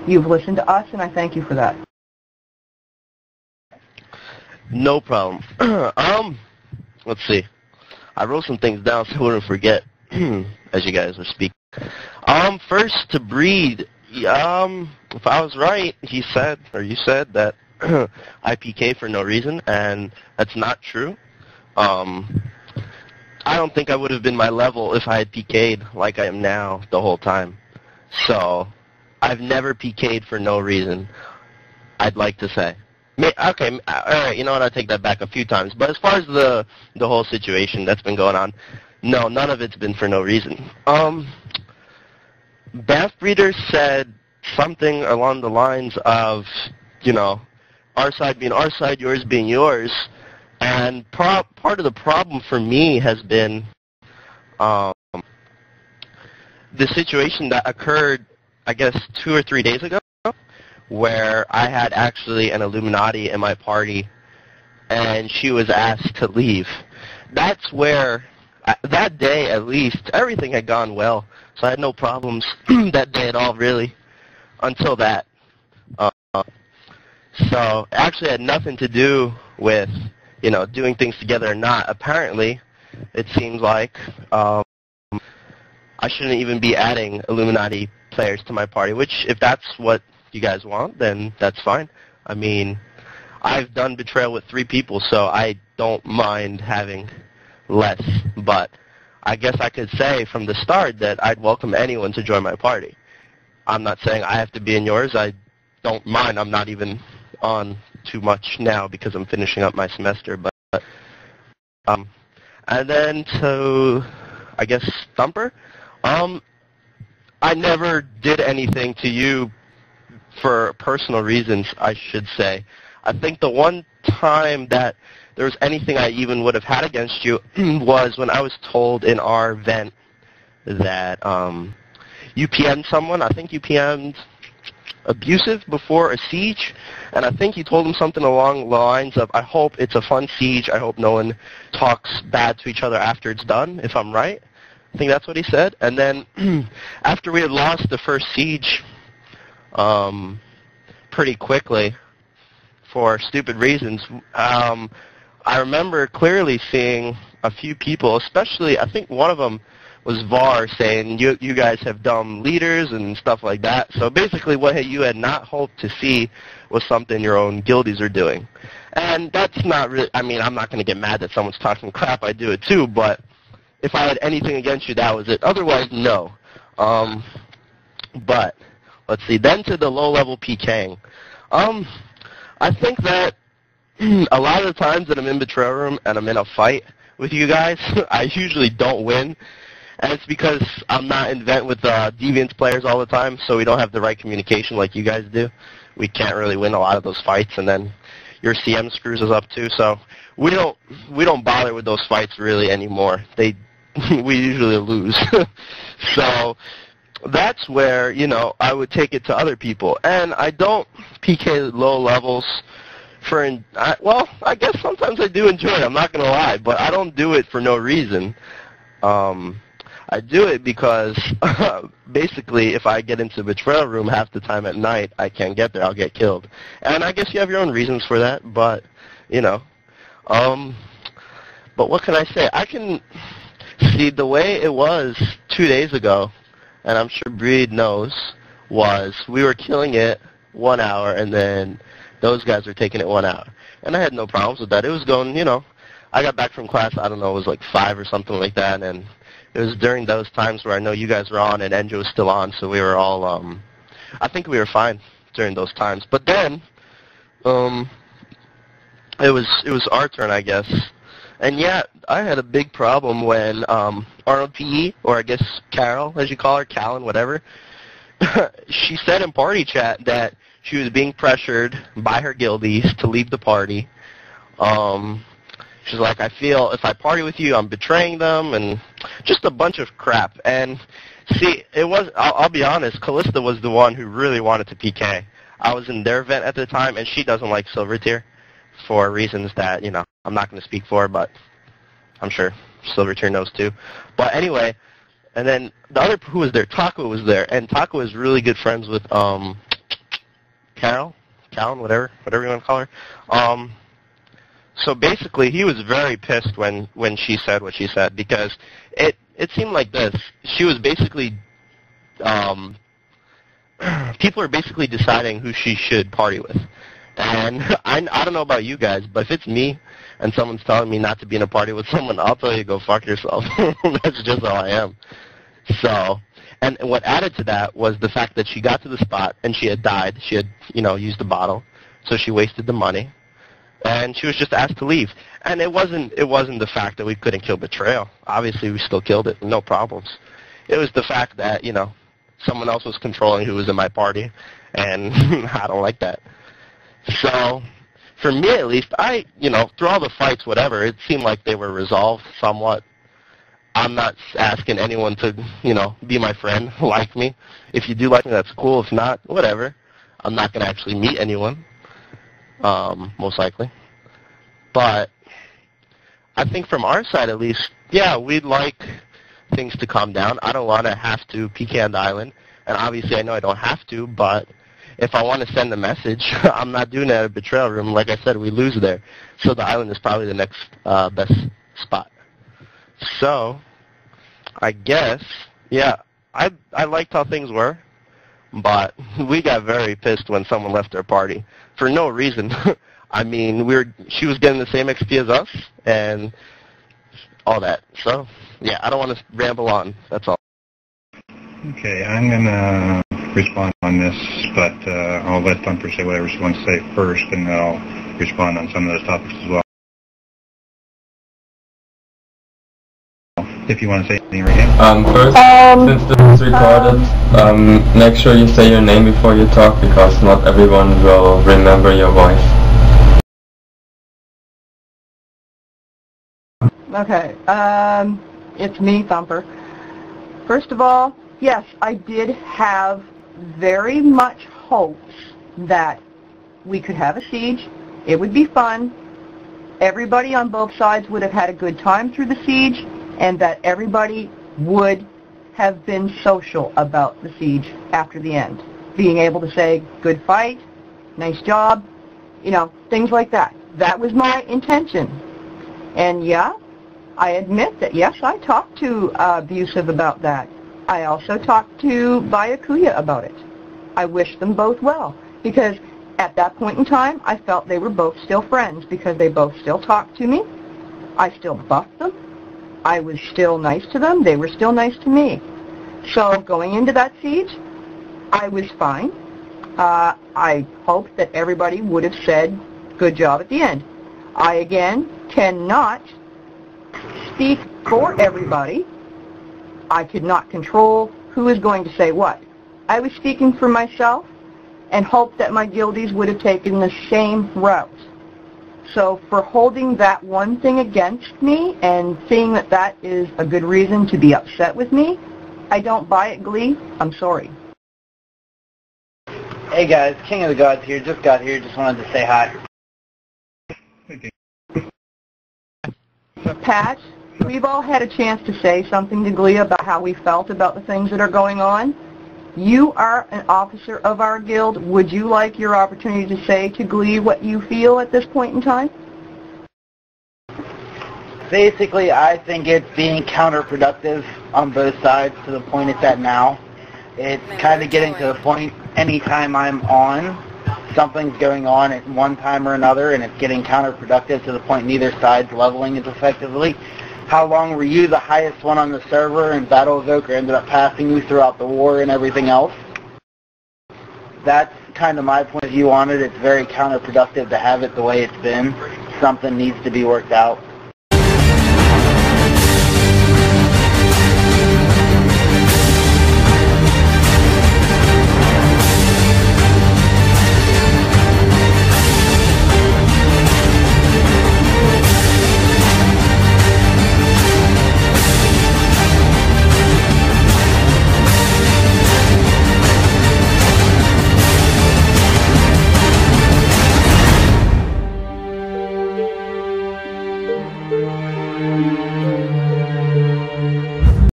You've listened to us, and I thank you for that. No problem. Let's see. I wrote some things down so I wouldn't forget as you guys were speaking. First to Breed. If I was right, he said, or you said that I PK for no reason, and that's not true. I don't think I would have been my level if I had PK'd like I am now the whole time. So, I've never PK'd for no reason, I'd like to say. Okay, alright, you know what, I take that back a few times. But as far as the whole situation that's been going on, no, none of it's been for no reason. Bath Breeder said something along the lines of, you know, our side being our side, yours being yours. And part of the problem for me has been the situation that occurred, I guess, 2 or 3 days ago, where I had actually an Illuminati in my party, and she was asked to leave. That's where, that day at least, everything had gone well, so I had no problems that day at all, really, until that. So it actually had nothing to do with, you know, doing things together or not. Apparently, it seems like I shouldn't even be adding Illuminati players to my party, which, if that's what you guys want, then that's fine. I mean, I've done Betrayal with 3 people, so I don't mind having less. But I guess I could say from the start that I'd welcome anyone to join my party. I'm not saying I have to be in yours. I don't mind. I'm not even on too much now because I'm finishing up my semester. But and then to, I guess, Thumper, I never did anything to you for personal reasons, I should say. I think the one time that there was anything I even would have had against you was when I was told in our vent that you PM'd someone. I think you PM'd Abusive before a siege, and I think you told him something along the lines of, I hope it's a fun siege, I hope no one talks bad to each other after it's done, if I'm right. I think that's what he said. And then after we had lost the first siege pretty quickly for stupid reasons, I remember clearly seeing a few people, especially, I think one of them was VAR, saying you guys have dumb leaders and stuff like that. So basically what you had not hoped to see was something your own guildies are doing. And that's not really, I mean, I'm not going to get mad that someone's talking crap. I do it too, but if I had anything against you, that was it. Otherwise, no. But let's see. Then to the low-level PKing. I think that a lot of the times that I'm in Betrayal Room and I'm in a fight with you guys, I usually don't win. And it's because I'm not in vent with Deviants players all the time, so we don't have the right communication like you guys do. We can't really win a lot of those fights, and then your CM screws us up too. So we don't bother with those fights really anymore. We usually lose. So that's where, you know, I would take it to other people. And I don't PK low levels for, well, I guess sometimes I do enjoy it, I'm not going to lie, but I don't do it for no reason. I do it because basically if I get into Betrayal Room half the time at night, I can't get there, I'll get killed. And I guess you have your own reasons for that, but, you know. But what can I say? I can see the way it was 2 days ago, and I'm sure Breed knows, was we were killing it 1 hour, and then those guys were taking it 1 hour. And I had no problems with that. It was going, you know, I got back from class, I don't know, it was like 5 or something like that, and it was during those times where I know you guys were on and Enjo was still on, so we were all, I think we were fine during those times. But then, it was our turn, I guess. And yeah, I had a big problem when Arnold PE, or I guess Carol, as you call her, Callan, whatever, she said in party chat that she was being pressured by her guildies to leave the party. She's like, I feel if I party with you, I'm betraying them, and just a bunch of crap. And see, it was, I'll be honest, Callista was the one who really wanted to PK. I was in their event at the time, and she doesn't like Silver Tier for reasons that, you know, I'm not going to speak for, but I'm sure Silver Tier knows too. But anyway, and then the other, who was there? Taco was there, and Taco is really good friends with Callan, whatever you want to call her. So basically, he was very pissed when she said what she said, because it seemed like this. She was basically, people are basically deciding who she should party with. And I don't know about you guys, but if it's me and someone's telling me not to be in a party with someone, I'll tell you, go fuck yourself. That's just how I am. So, and what added to that was the fact that she got to the spot and she had died. She had, used the bottle, so she wasted the money. And she was just asked to leave. And it wasn't the fact that we couldn't kill betrayal. Obviously, we still killed it, no problems. It was the fact that, someone else was controlling who was in my party, and I don't like that. So, for me at least, through all the fights, whatever, it seemed like they were resolved somewhat. I'm not asking anyone to, be my friend, like me. If you do like me, that's cool. If not, whatever. I'm not going to actually meet anyone. Most likely. But I think from our side at least, yeah, we'd like things to calm down. I don't want to have to PK on the island, and obviously I know I don't have to, but if I want to send a message, I'm not doing it at a betrayal room. Like I said, we lose there. So the island is probably the next best spot. So I guess, yeah, I liked how things were, but we got very pissed when someone left our party. For no reason. I mean, she was getting the same XP as us, and all that. So, yeah, I don't want to ramble on. That's all. Okay, I'm going to respond on this, but I'll let Thumper say whatever she wants to say first, and then I'll respond on some of those topics as well. If you want to say anything, Rain. First, since this is recorded, make sure you say your name before you talk, because not everyone will remember your voice. Okay, it's me, Thumper. First of all, yes, I did have very much hopes that we could have a siege. It would be fun. Everybody on both sides would have had a good time through the siege, and that everybody would have been social about the siege after the end. Being able to say, good fight, nice job, things like that. That was my intention. And yeah, I admit that, yes, I talked to Abusive about that. I also talked to Byakuya about it. I wish them both well, because at that point in time, I felt they were both still friends, because they both still talked to me. I still buffed them. I was still nice to them. They were still nice to me. So going into that siege, I was fine. I hoped that everybody would have said, good job at the end. I, again, cannot speak for everybody. I could not control who is going to say what. I was speaking for myself and hoped that my guildies would have taken the same route. So for holding that one thing against me and seeing that that is a good reason to be upset with me, I don't buy it, Glee. I'm sorry. Hey guys, King of the Gods here. Just got here. Just wanted to say hi. Pat, we've all had a chance to say something to Glee about how we felt about the things that are going on. You are an officer of our guild. Would you like your opportunity to say to Glee what you feel at this point in time? Basically, I think it's being counterproductive on both sides to the point it's at now. It's kind of getting to the point anytime I'm on, something's going on at one time or another, and it's getting counterproductive to the point neither side's leveling as effectively. How long were you the highest one on the server, and Battle Evoker ended up passing you throughout the war and everything else? That's kind of my point of view on it. It's very counterproductive to have it the way it's been. Something needs to be worked out.